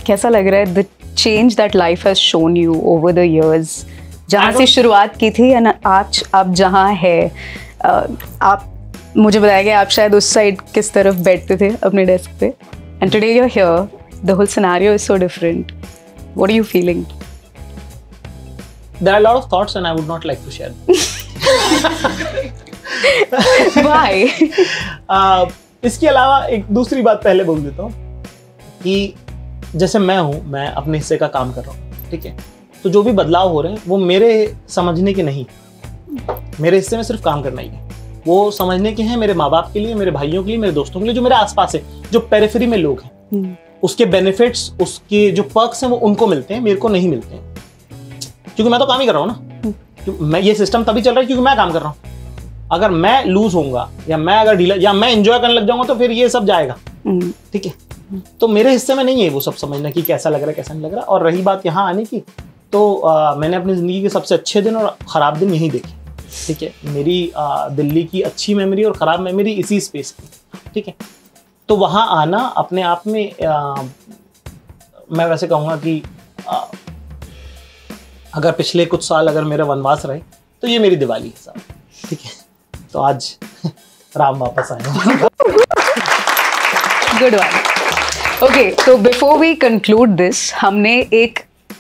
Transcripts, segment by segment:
कैसा लग रहा है the change that life has shown you over the years, जहाँ से शुरुआत की थी एंड आज आप जहाँ है? आप मुझे बताया गया आप शायद उस साइड किस तरफ बैठते थे अपने डेस्क पे, and today you are here, the whole scenario is so different. What are you feeling? There are a lot of thoughts and I would not like to share. Why? इसके अलावा एक दूसरी बात पहले बोल देता हूँ कि जैसे मैं हूँ, मैं अपने हिस्से का काम कर रहा हूँ, ठीक है, तो जो भी बदलाव हो रहे हैं वो मेरे समझने के नहीं, मेरे हिस्से में सिर्फ काम करना ही है. वो समझने के हैं मेरे माँ बाप के लिए, मेरे भाइयों के लिए, मेरे दोस्तों के लिए, जो मेरे आसपास है, जो पेरिफेरी में लोग हैं. उसके बेनिफिट्स, उसके जो पर्क्स हैं वो उनको मिलते हैं, मेरे को नहीं मिलते हैं, क्योंकि मैं तो काम ही कर रहा हूँ ना. मैं ये सिस्टम तभी चल रहा है क्योंकि मैं काम कर रहा हूँ. अगर मैं लूज होऊंगा या मैं अगर ढीला या मैं एंजॉय करने लग जाऊंगा तो फिर ये सब जाएगा. ठीक है, तो मेरे हिस्से में नहीं है वो सब समझना कि कैसा लग रहा है कैसा नहीं लग रहा. और रही बात यहाँ आने की, तो मैंने अपनी ज़िंदगी के सबसे अच्छे दिन और ख़राब दिन यहीं देखे. ठीक है, मेरी दिल्ली की अच्छी मेमोरी और ख़राब मेमोरी इसी स्पेस की. ठीक है, तो वहाँ आना अपने आप में मैं वैसे कहूँगा कि अगर पिछले कुछ साल अगर मेरा वनवास रहे तो ये मेरी दिवाली है साहब. ठीक है, तो आज राम वापस आए. Good one. ओके, तो बिफोर वी कंक्लूड दिस, हमने एक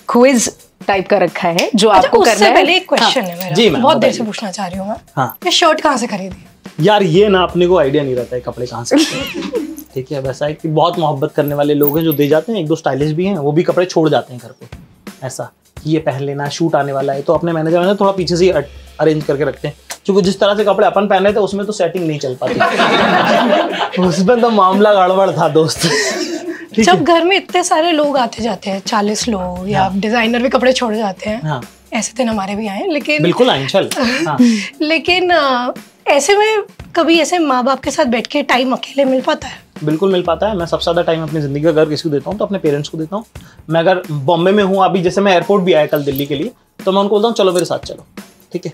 क्विज टाइप का रखा है जो आपको करना है. पहले एक क्वेश्चन है मेरा. जी, बहुत देर से पूछना चाह रही हूँ मैं. हाँ, ये शर्ट कहाँ से खरीदी? यार ये ना अपने को आइडिया नहीं रहता है कपड़े कहाँ से. ठीक है, वैसा है कि बहुत मोहब्बत करने वाले लोग हैं जो दे जाते हैं, एक दो स्टाइलिश भी हैं, वो भी कपड़े छोड़ जाते हैं घर पे. ऐसा ये पहन लेना, शूट आने वाला है, तो अपने मैनेजर ने थोड़ा पीछे से अरेंज करके रखते हैं, क्योंकि जिस तरह से कपड़े अपन पहन रहे थे उसमें तो सेटिंग नहीं चल पाती. उसमें तो मामला गड़बड़ था दोस्त. जब घर में इतने सारे लोग आते जाते हैं, 40 लोग, या डिजाइनर भी कपड़े छोड़ जाते हैं. हाँ. ऐसे दिन हमारे भी आए, लेकिन बिल्कुल आए चल. हाँ. लेकिन ऐसे में कभी ऐसे माँ बाप के साथ बैठ के टाइम अकेले मिल पाता है? बिल्कुल मिल पाता है. मैं सबसे ज़्यादा टाइम अपनी ज़िंदगी का अगर किसी को देता हूँ तो अपने पेरेंट्स को देता हूँ. मैं अगर बॉम्बे में हूँ, अभी जैसे मैं एयरपोर्ट भी आया कल दिल्ली के लिए, तो मैं उनको बोलता हूँ चलो मेरे साथ चलो. ठीक है,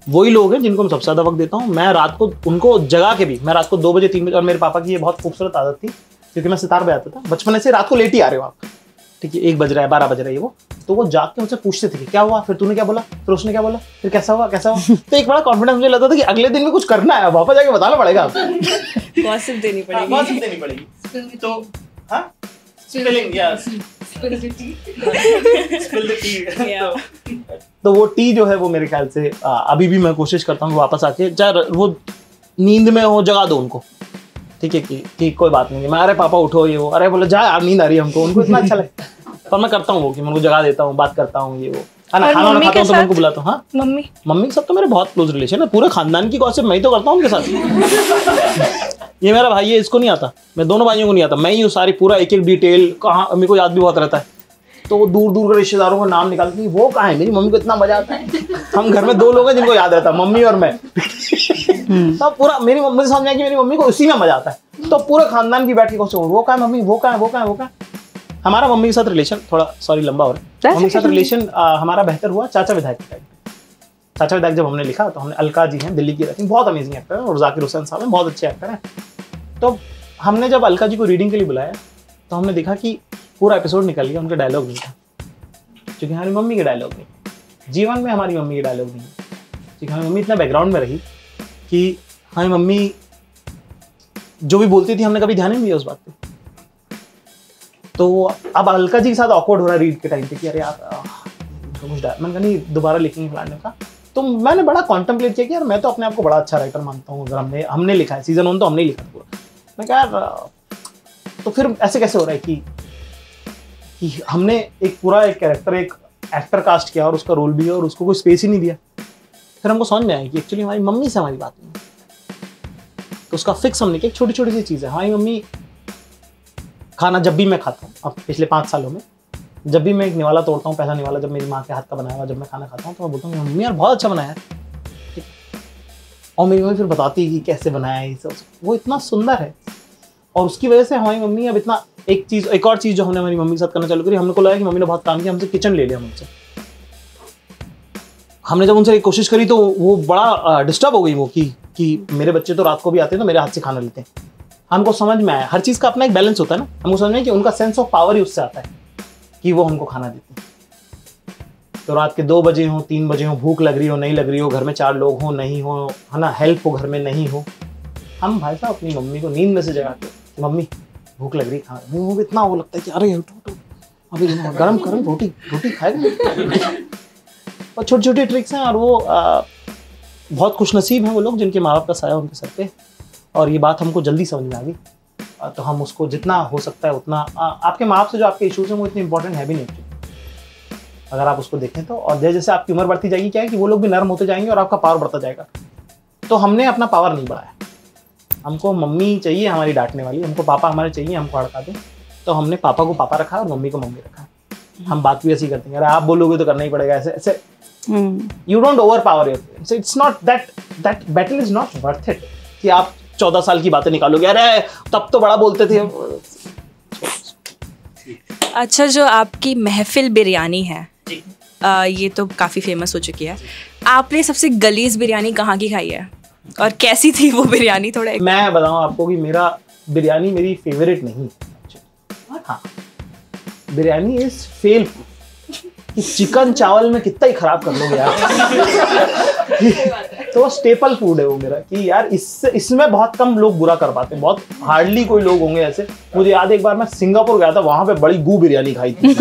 वही लोग हैं जिनको मैं सबसे ज़्यादा वक्त देता हूँ. मैं रात को उनको जगा के भी, मैं रात को 2 बजे 3 बजे, और मेरे पापा की ये बहुत खूबसूरत आदत थी क्योंकि मैं सितार बजाता था बचपन से, रात को लेट ही आ रहे हो आप. ठीक है, 1 बज रहा है, 12 बज रहा है वो, तो वो जाग के मुझसे पूछते थे कि क्या हुआ, फिर तूने क्या बोला, फिर उसने क्या बोला, फिर कैसा हुआ कैसा हुआ. तो एक बड़ा कॉन्फिडेंस मुझे लगता था कि अगले दिन में कुछ करना है, वापस जाके बताना पड़ेगा. गॉसिप देनी पड़ेगी. गॉसिप देनी पड़ेगी. तो हाँ, spilling, yes, spill the T. तो वो टी जो है वो मेरे ख्याल से अभी भी मैं कोशिश करता हूँ वापस आके, चाहे वो नींद में हो, जगा दो उनको. ठीक है कि कोई बात नहीं, मैं अरे पापा उठो, ये वो, अरे बोलो जा यार नींद आ रही है हमको. उनको इतना अच्छा लगता है. पर मैं करता हूँ वो कि मैं उनको जगा देता हूँ, बात करता हूँ, ये वो. खाना खाता हूँ तो मैं उनको बुलाता हूँ. हाँ, मम्मी सब तो मेरे बहुत क्लोज रिलेशन है, पूरे खानदान की गॉसिप मैं ही तो करता हूँ उनके साथ. ये मेरा भाई है, इसको नहीं आता, मैं दोनों भाइयों को नहीं आता, मैं ही सारी पूरा एक एक डिटेल कहाँ, मेरे को याद भी बहुत रहता है. तो दूर दूर के रिश्तेदारों का नाम निकालते हैं, वो कहाँ है, मेरी मम्मी को इतना मजा आता है. हम घर में 2 लोग हैं जिनको याद रहता है, मम्मी और मैं. तो पूरा मेरी मम्मी से समझ आया कि मेरी मम्मी को उसी में मजा आता है. तो पूरे खानदान की बैठ के वो कहाँ है मम्मी, वो कहाँ है, वो कहाँ है, वो कहाँ है. हमारा मम्मी के साथ रिलेशन थोड़ा लंबा हो रहा है. मम्मी के साथ रिलेशन हमारा बेहतर हुआ चाचा विधायक के टाइम. चाचा विधायक जब हमने लिखा तो हमने, अलका जी हैं दिल्ली की रहती हैं, बहुत अमेजिंग एक्टर है, और जाकिर हुसैन साहब हैं, बहुत अच्छे एक्टर हैं. तो हमने जब अलका जी को रीडिंग के लिए बुलाया तो हमने देखा कि पूरा एपिसोड निकल गया, उनका डायलॉग नहीं था, क्योंकि हमारी मम्मी के डायलॉग नहीं. जीवन में हमारी मम्मी के डायलॉग नहीं, क्योंकि हमारी मम्मी इतना बैकग्राउंड में रही कि हमारी मम्मी जो भी बोलती थी हमने कभी ध्यान नहीं दिया उस बात पे. तो अब अलका जी के साथ ऑकवर्ड हो रहा है रीड के टाइम पे कि अरे यार मैंने कहा नहीं दोबारा लिखेंगे फलाने का. तो मैंने बड़ा कॉन्टेम्पलेट किया कि यार मैं तो अपने आप को बड़ा अच्छा राइटर मानता हूँ, अगर हमने लिखा है सीजन 1 तो हमने लिखा पूरा. मैं कहा यार तो फिर ऐसे कैसे हो रहा है कि हमने एक पूरा एक कैरेक्टर, एक एक्टर कास्ट किया और उसका रोल भी है और उसको कोई स्पेस ही नहीं दिया. फिर हमको समझ में आया कि एक्चुअली हमारी मम्मी से हमारी बात नहीं. तो उसका फिक्स हमने किया, छोटी छोटी सी चीज़ है. हमारी मम्मी खाना जब भी मैं खाता हूँ, अब पिछले 5 सालों में जब भी मैं एक निवाला तोड़ता हूँ, पैसा निवाला जब मेरी माँ के हाथ का बनाया हुआ जब मैं खाना खाता हूँ, तो मैं बोलता हूँ मम्मी यार बहुत अच्छा बनाया है. और मेरी मम्मी फिर बताती है कि कैसे बनाया है, वो इतना सुंदर है. और उसकी वजह से हमारी मम्मी अब इतना एक और चीज़ जो हमने हमारी मम्मी के साथ करना चालू करी, हमने को लगा कि मम्मी ने बहुत काम किया, हमसे किचन ले लिया मुझसे। हमने जब उनसे एक कोशिश करी तो वो बड़ा डिस्टर्ब हो गई वो कि मेरे बच्चे तो रात को भी आते हैं तो मेरे हाथ से खाना लेते हैं। हमको समझ में आया, हर चीज़ का अपना एक बैलेंस होता है ना, हमको समझ में कि उनका सेंस ऑफ पावर ही उससे आता है कि वो हमको खाना देते हैं। तो रात के 2 बजे हो, 3 बजे हो, भूख लग रही हो, नहीं लग रही हो, घर में 4 लोग हो, नहीं हो, है ना, हेल्प हो घर में नहीं हो, हम भाई साहब अपनी मम्मी को नींद में से जगाते, मम्मी भूख लग रही खा। वो इतना वो लगता है कि अरे उठो अभी गरम रोटी खाएगा। और छोटी छोटी ट्रिक्स हैं, और वो बहुत खुशनसीब हैं वो लोग जिनके माँ बाप का साया उनके सर पे। और ये बात हमको जल्दी समझ में आ गई, तो हम उसको जितना हो सकता है उतना आपके माँ बाप से जो आपके इशूज़ हैं वो इतने इंपॉर्टेंट है भी नहीं अगर आप उसको देखें तो। और जैसे आपकी उम्र बढ़ती जाएगी क्या है कि वो लोग भी नर्म होते जाएंगे और आपका पावर बढ़ता जाएगा। तो हमने अपना पावर नहीं बढ़ाया, हमको मम्मी चाहिए हमारी डांटने वाली, हमको पापा हमारे चाहिए हमको हड़का दें, तो हमने पापा को पापा रखा और मम्मी को मम्मी रखा। हम बात भी ऐसी करते हैं, अरे आप बोलोगे तो करना ही पड़ेगा, ऐसे ऐसे। You don't over power your parents, it's not that battle is not worth it कि आप 14 साल की बातें निकालोगे, अरे तब तो बड़ा बोलते थे। अच्छा, जो आपकी महफिल बिरयानी है ये तो काफ़ी फेमस हो चुकी है, आपने सबसे गलीज बिरयानी कहाँ की खाई है और कैसी थी वो बिरयानी? थोड़ा मैं बताऊँ आपको कि मेरा बिरयानी मेरी फेवरेट नहीं है। हाँ, बिरयानी इज फेल। चिकन चावल में कितना ही खराब कर लोगे यार। तो स्टेपल फूड है वो मेरा, कि यार इसमें बहुत कम लोग बुरा कर पाते हैं, बहुत हार्डली कोई लोग होंगे ऐसे। मुझे याद है एक बार मैं सिंगापुर गया था, वहां पे बड़ी गू बिरयानी खाई थी।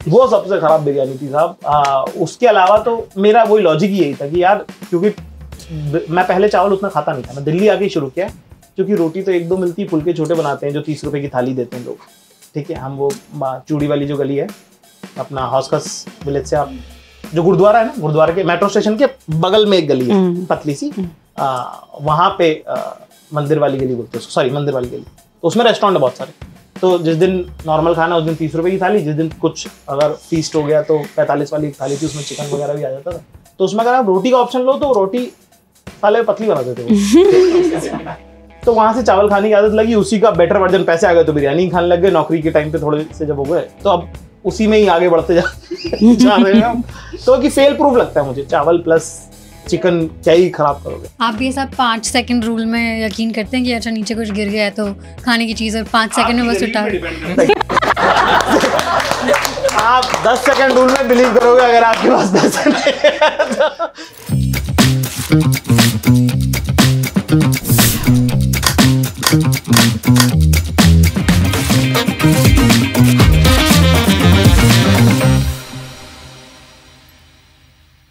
वो सबसे खराब बिरयानी थी साहब। उसके अलावा तो मेरा वही लॉजिक ही यही था कि यार, क्योंकि मैं पहले चावल उतना खाता नहीं था, मैं दिल्ली आके शुरू किया, क्योंकि रोटी तो 1-2 मिलती है, फुलके छोटे बनाते हैं जो 30 रुपए की थाली देते हैं लोग, ठीक है। हम वो चूड़ी वाली जो गली है अपना हॉस्कस विलेज से, आप जो गुरुद्वारा है ना, गुरुद्वारा के मेट्रो स्टेशन के बगल में एक गली है पतली सी, वहाँ पे मंदिर वाली गली बोलते हैं, सॉरी मंदिर वाली गली। तो उसमें रेस्टोरेंट है बहुत सारे। तो जिस दिन नॉर्मल खाना उस दिन 30 रुपए की थाली, जिस दिन कुछ अगर फीस्ट हो गया तो 45 वाली थाली थी, उसमें चिकन वगैरह भी आ जाता था। तो उसमें अगर आप रोटी का ऑप्शन लो तो रोटी साले पतली बना देते वो। तो वहाँ से चावल खाने की आदत लगी, उसी का बेटर वर्जन, पैसे आ गए तो बिरयानी खाने लग गए। नौकरी के टाइम पे थोड़े से जब हो गए तो अब उसी में ही आगे बढ़ते जा रहे हैं हम। तो कि फेल प्रूफ लगता है मुझे, चावल प्लस चिकन क्या ही खराब करोगे आप। ये सब 5 सेकंड रूल में यकीन करते हैं कि अच्छा नीचे कुछ गिर गया है तो खाने की चीज़ और 5 सेकंड में बस उठा। आप 10 सेकंड रूल में बिलीव करोगे अगर आपके पास 10 सेकंड